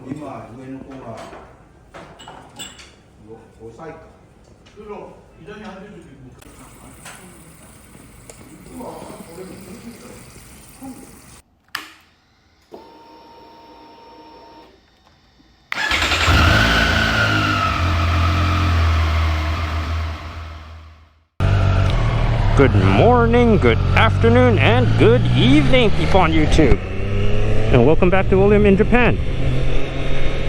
今上の子が5歳か。左に当てる時も。Good morning, good afternoon, and good evening, people on YouTube. And welcome back to William in Japan.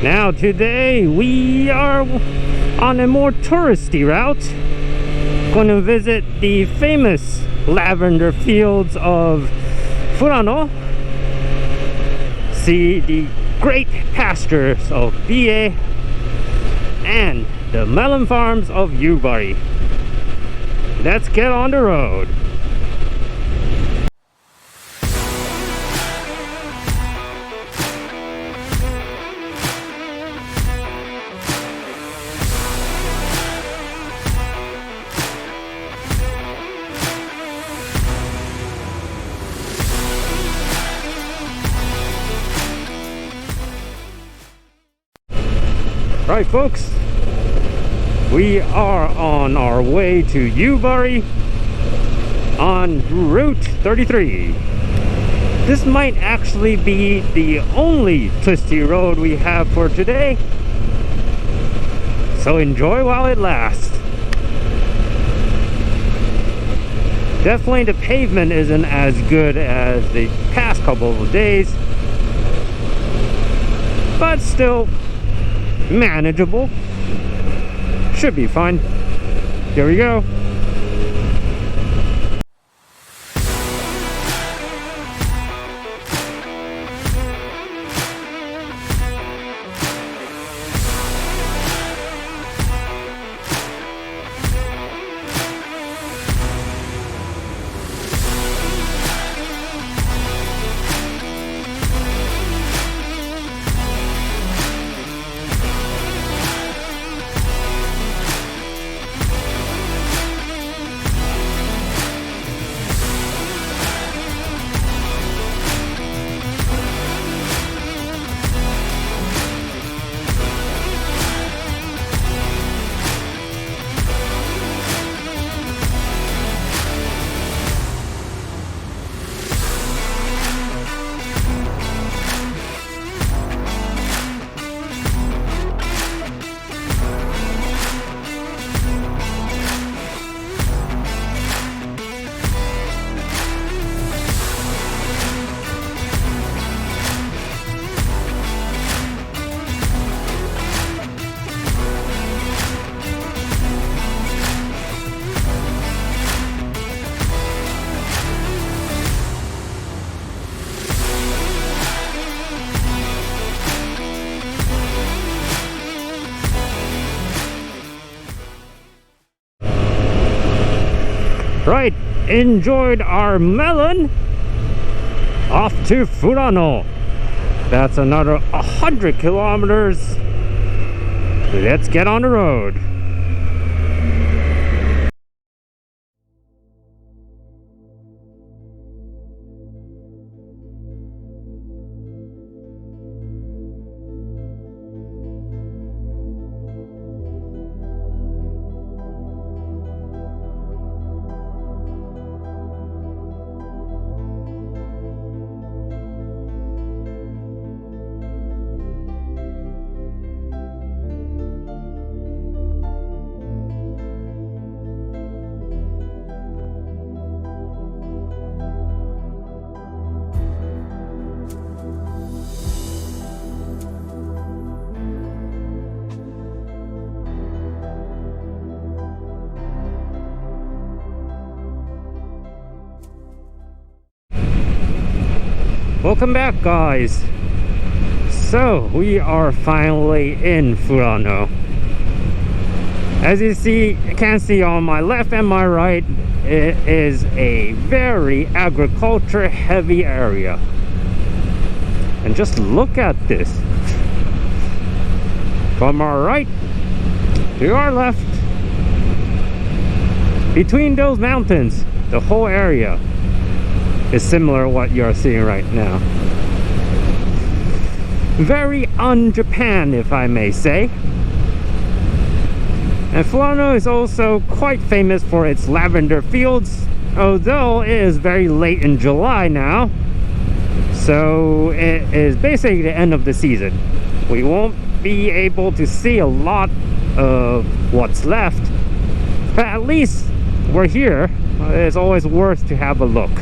Now today we are on a more touristy route. Going to visit the famous lavender fields of Furano. See the great pastures of BA and the melon farms of Yubari. Let's get on the road. Right, folks, we are on our way to Yubari on Route 33. This might actually be the only twisty road we have for today, so enjoy while it lasts. Definitely the pavement isn't as good as the past couple of days, but still manageable. Should be fine. Here we go. Right, enjoyed our melon. Off to Furano. That's another 100 kilometers. Let's get on the road. Welcome back, guys. So we are finally in Furano. As you can see on my left and my right, it is a very agriculture heavy area. And just look at this. From our right to our left, between those mountains, the whole area is similar to what you're seeing right now. very un-Japan, if I may say. And Furano is also quite famous for its lavender fields, although it is very late in July now, so it is basically the end of the season. We won't be able to see a lot of what's left, but at least we're here. It's always worth to have a look.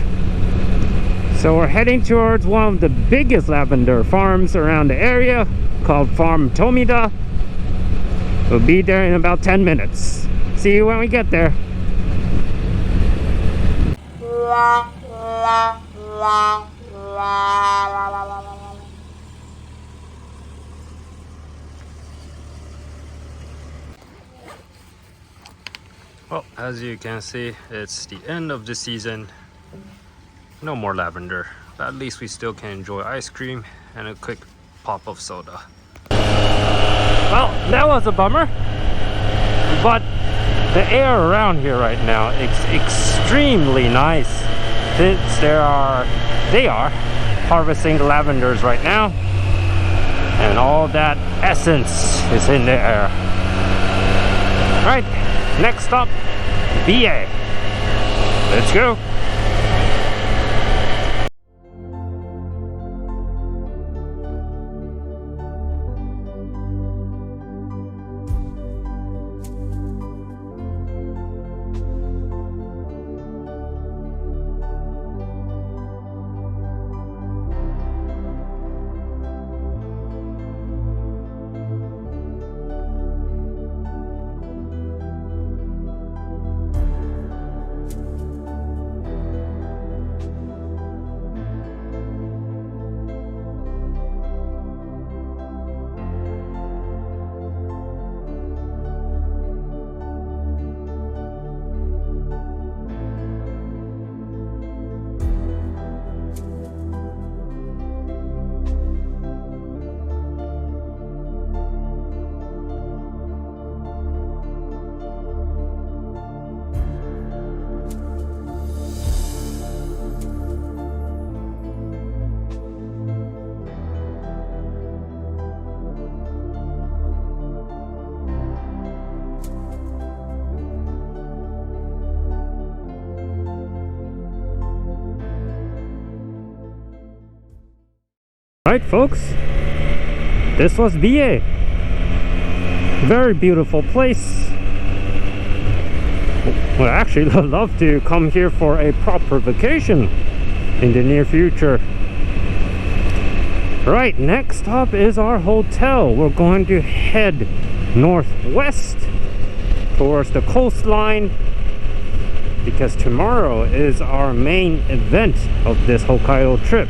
So we're heading towards one of the biggest lavender farms around the area, called Farm Tomida. We'll be there in about 10 minutes. See you when we get there. Well, as you can see, it's the end of the season. No more lavender, but at least we still can enjoy ice cream and a quick pop of soda. Well, that was a bummer, but the air around here right now is extremely nice since they are harvesting lavenders right now, and all that essence is in the air. Right, next stop, BA. Let's go. Right, folks, this was BA. Very beautiful place. Well, actually, I'd love to come here for a proper vacation in the near future. Right, next stop is our hotel. We're going to head northwest towards the coastline because tomorrow is our main event of this Hokkaido trip.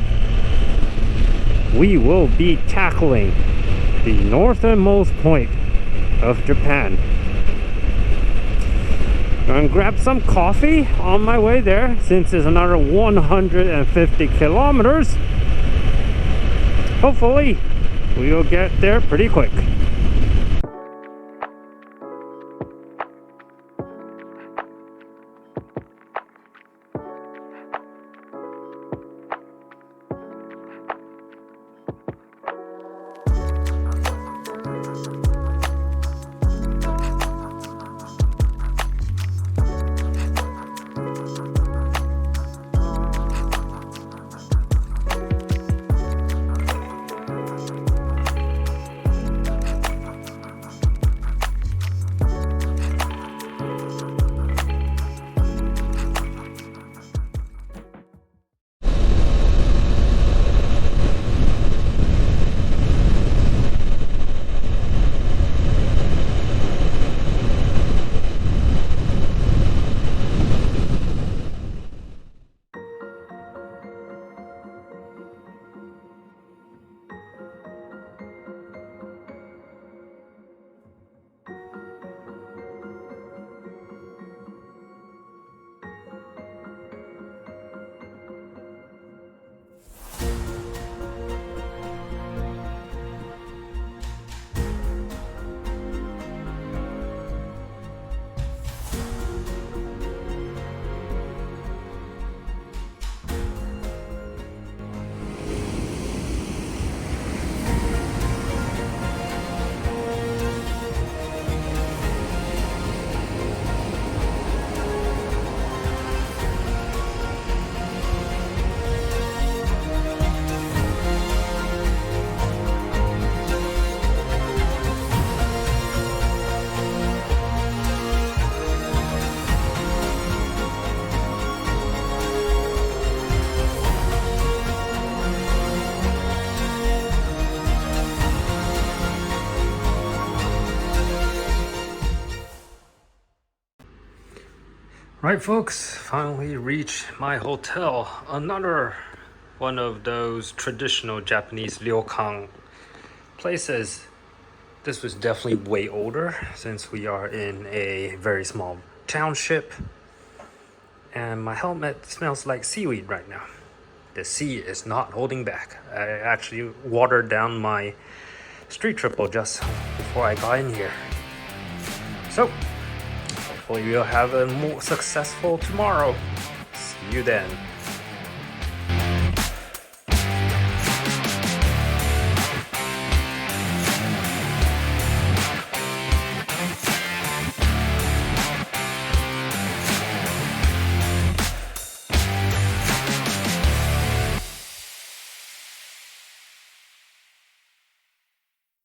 We will be tackling the northernmost point of Japan. I'm gonna grab some coffee on my way there since it's another 150 kilometers. Hopefully we will get there pretty quick. Right, folks, finally reached my hotel. Another one of those traditional Japanese ryokan places. This was definitely way older since we are in a very small township. And my helmet smells like seaweed right now. The sea is not holding back. I actually watered down my street triple just before I got in here. So, hopefully we'll have a more successful tomorrow. See you then.